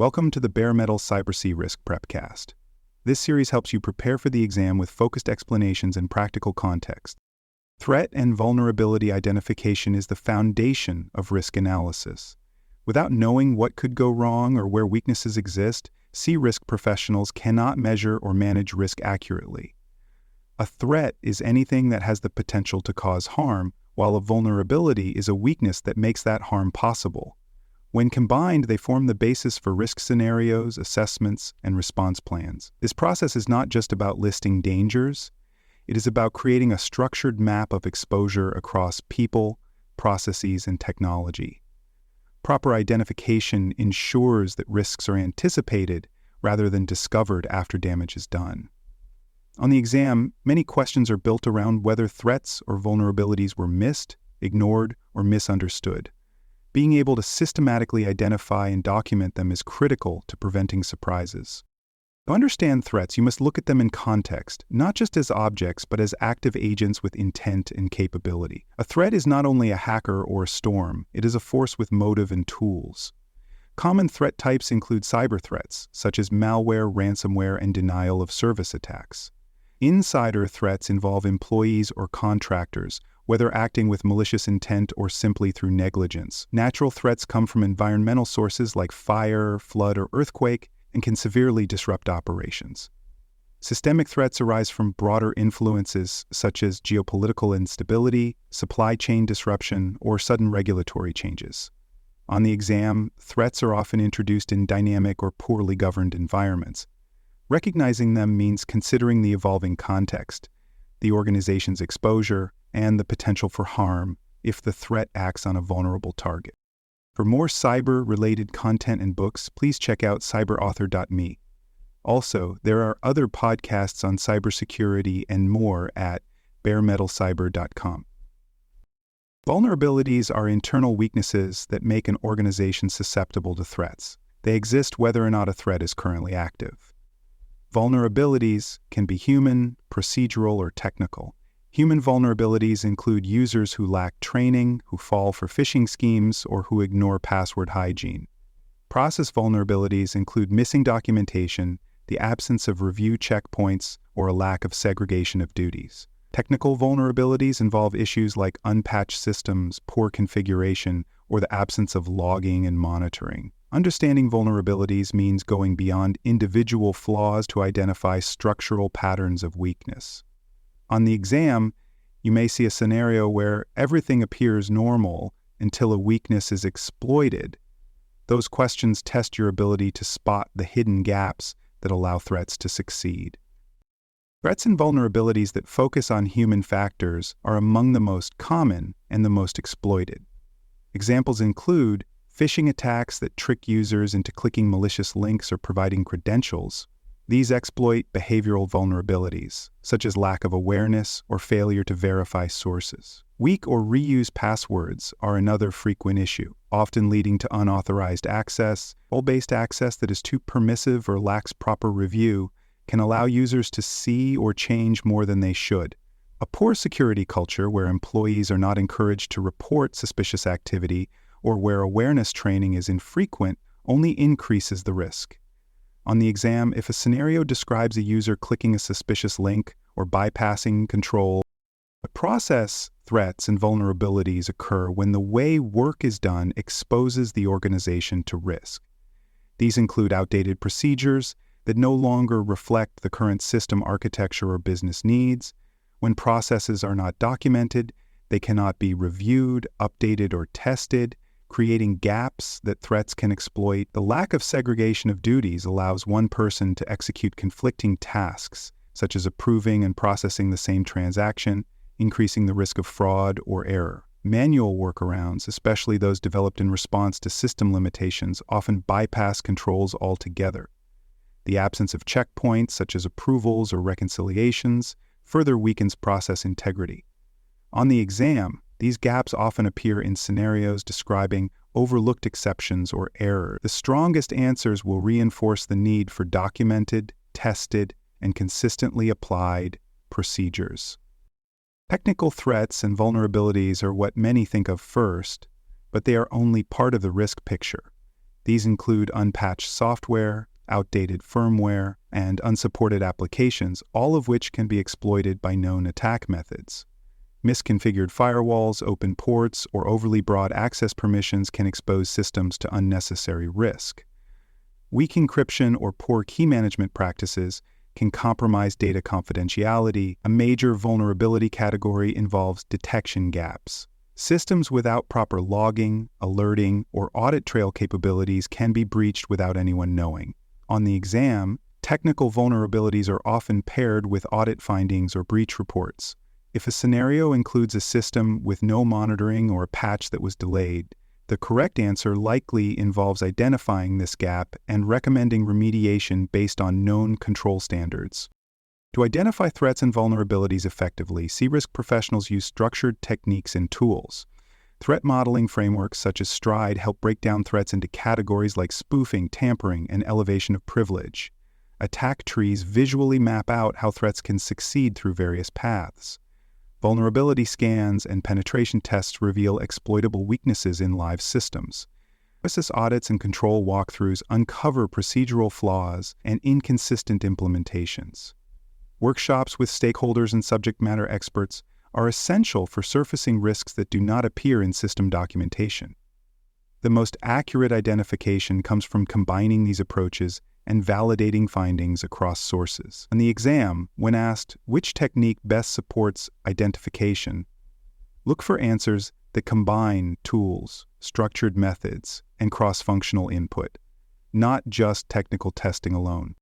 Welcome to the Bare Metal CRISC Prepcast. This series helps you prepare for the exam with focused explanations and practical context. Threat and vulnerability identification is the foundation of risk analysis. Without knowing what could go wrong or where weaknesses exist, CRISC professionals cannot measure or manage risk accurately. A threat is anything that has the potential to cause harm, while a vulnerability is a weakness that makes that harm possible. When combined, they form the basis for risk scenarios, assessments, and response plans. This process is not just about listing dangers. It is about creating a structured map of exposure across people, processes, and technology. Proper identification ensures that risks are anticipated rather than discovered after damage is done. On the exam, many questions are built around whether threats or vulnerabilities were missed, ignored, or misunderstood. Being able to systematically identify and document them is critical to preventing surprises. To understand threats, you must look at them in context, not just as objects, but as active agents with intent and capability. A threat is not only a hacker or a storm, it is a force with motive and tools. Common threat types include cyber threats, such as malware, ransomware, and denial of service attacks. Insider threats involve employees or contractors, whether acting with malicious intent or simply through negligence. Natural threats come from environmental sources like fire, flood, or earthquake and can severely disrupt operations. Systemic threats arise from broader influences such as geopolitical instability, supply chain disruption, or sudden regulatory changes. On the exam, threats are often introduced in dynamic or poorly governed environments. Recognizing them means considering the evolving context, the organization's exposure, and the potential for harm if the threat acts on a vulnerable target. For more cyber-related content and books, please check out cyberauthor.me. Also, there are other podcasts on cybersecurity and more at baremetalcyber.com. Vulnerabilities are internal weaknesses that make an organization susceptible to threats. They exist whether or not a threat is currently active. Vulnerabilities can be human, procedural, or technical. Human vulnerabilities include users who lack training, who fall for phishing schemes, or who ignore password hygiene. Process vulnerabilities include missing documentation, the absence of review checkpoints, or a lack of segregation of duties. Technical vulnerabilities involve issues like unpatched systems, poor configuration, or the absence of logging and monitoring. Understanding vulnerabilities means going beyond individual flaws to identify structural patterns of weakness. On the exam, you may see a scenario where everything appears normal until a weakness is exploited. Those questions test your ability to spot the hidden gaps that allow threats to succeed. Threats and vulnerabilities that focus on human factors are among the most common and the most exploited. Examples include phishing attacks that trick users into clicking malicious links or providing credentials. These exploit behavioral vulnerabilities, such as lack of awareness or failure to verify sources. Weak or reused passwords are another frequent issue, often leading to unauthorized access. Role-based access that is too permissive or lacks proper review can allow users to see or change more than they should. A poor security culture where employees are not encouraged to report suspicious activity or where awareness training is infrequent only increases the risk. On the exam, if a scenario describes a user clicking a suspicious link or bypassing control, the process threats and vulnerabilities occur when the way work is done exposes the organization to risk. These include outdated procedures that no longer reflect the current system architecture or business needs. When processes are not documented, they cannot be reviewed, updated, or tested, creating gaps that threats can exploit. The lack of segregation of duties allows one person to execute conflicting tasks, such as approving and processing the same transaction, increasing the risk of fraud or error. Manual workarounds, especially those developed in response to system limitations, often bypass controls altogether. The absence of checkpoints, such as approvals or reconciliations, further weakens process integrity. On the exam, these gaps often appear in scenarios describing overlooked exceptions or error. The strongest answers will reinforce the need for documented, tested, and consistently applied procedures. Technical threats and vulnerabilities are what many think of first, but they are only part of the risk picture. These include unpatched software, outdated firmware, and unsupported applications, all of which can be exploited by known attack methods. Misconfigured firewalls, open ports, or overly broad access permissions can expose systems to unnecessary risk. Weak encryption or poor key management practices can compromise data confidentiality. A major vulnerability category involves detection gaps. Systems without proper logging, alerting, or audit trail capabilities can be breached without anyone knowing. On the exam, technical vulnerabilities are often paired with audit findings or breach reports. If a scenario includes a system with no monitoring or a patch that was delayed, the correct answer likely involves identifying this gap and recommending remediation based on known control standards. To identify threats and vulnerabilities effectively, CRISC professionals use structured techniques and tools. Threat modeling frameworks such as STRIDE help break down threats into categories like spoofing, tampering, and elevation of privilege. Attack trees visually map out how threats can succeed through various paths. Vulnerability scans and penetration tests reveal exploitable weaknesses in live systems. Process audits and control walkthroughs uncover procedural flaws and inconsistent implementations. Workshops with stakeholders and subject matter experts are essential for surfacing risks that do not appear in system documentation. The most accurate identification comes from combining these approaches and validating findings across sources. On the exam, when asked which technique best supports identification, look for answers that combine tools, structured methods, and cross-functional input, not just technical testing alone.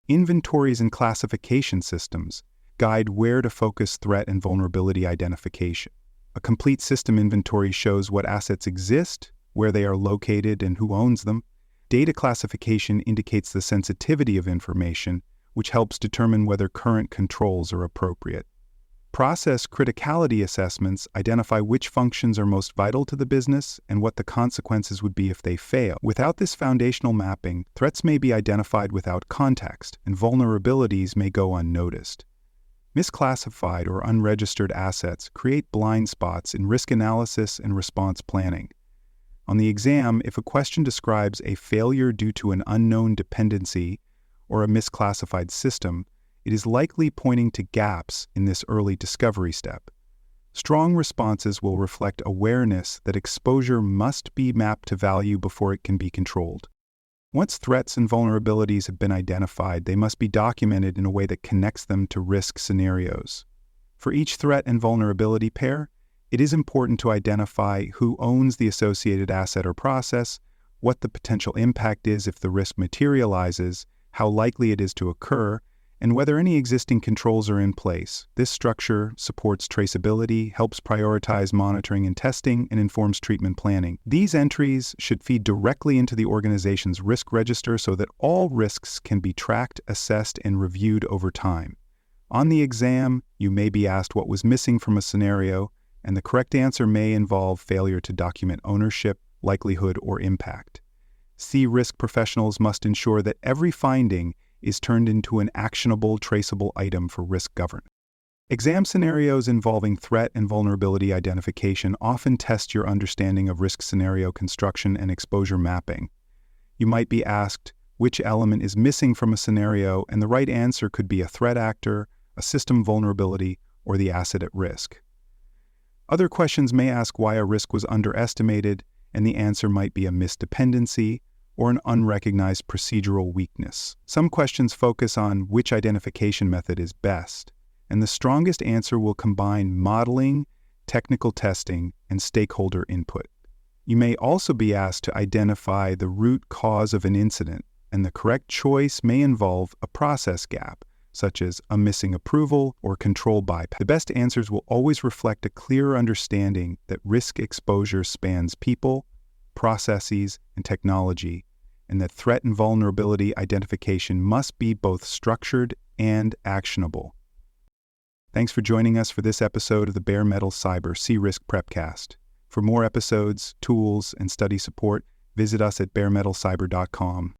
Inventories and classification systems guide where to focus threat and vulnerability identification. A complete system inventory shows what assets exist, where they are located, and who owns them. Data classification indicates the sensitivity of information, which helps determine whether current controls are appropriate. Process criticality assessments identify which functions are most vital to the business and what the consequences would be if they fail. Without this foundational mapping, threats may be identified without context, and vulnerabilities may go unnoticed. Misclassified or unregistered assets create blind spots in risk analysis and response planning. On the exam, if a question describes a failure due to an unknown dependency or a misclassified system, it is likely pointing to gaps in this early discovery step. Strong responses will reflect awareness that exposure must be mapped to value before it can be controlled. Once threats and vulnerabilities have been identified, they must be documented in a way that connects them to risk scenarios. For each threat and vulnerability pair, it is important to identify who owns the associated asset or process, what the potential impact is if the risk materializes, how likely it is to occur, and whether any existing controls are in place. This structure supports traceability, helps prioritize monitoring and testing, and informs treatment planning. These entries should feed directly into the organization's risk register so that all risks can be tracked, assessed, and reviewed over time. On the exam, you may be asked what was missing from a scenario, and the correct answer may involve failure to document ownership, likelihood, or impact. CRISC professionals must ensure that every finding is turned into an actionable, traceable item for risk governance. Exam scenarios involving threat and vulnerability identification often test your understanding of risk scenario construction and exposure mapping. You might be asked which element is missing from a scenario, and the right answer could be a threat actor, a system vulnerability, or the asset at risk. Other questions may ask why a risk was underestimated, and the answer might be a misdependency or an unrecognized procedural weakness. Some questions focus on which identification method is best, and the strongest answer will combine modeling, technical testing, and stakeholder input. You may also be asked to identify the root cause of an incident, and the correct choice may involve a process gap, such as a missing approval or control bypass. The best answers will always reflect a clear understanding that risk exposure spans people, processes, and technology, and that threat and vulnerability identification must be both structured and actionable. Thanks for joining us for this episode of the Bare Metal Cyber CRISC Prepcast. For more episodes, tools, and study support, visit us at baremetalcyber.com.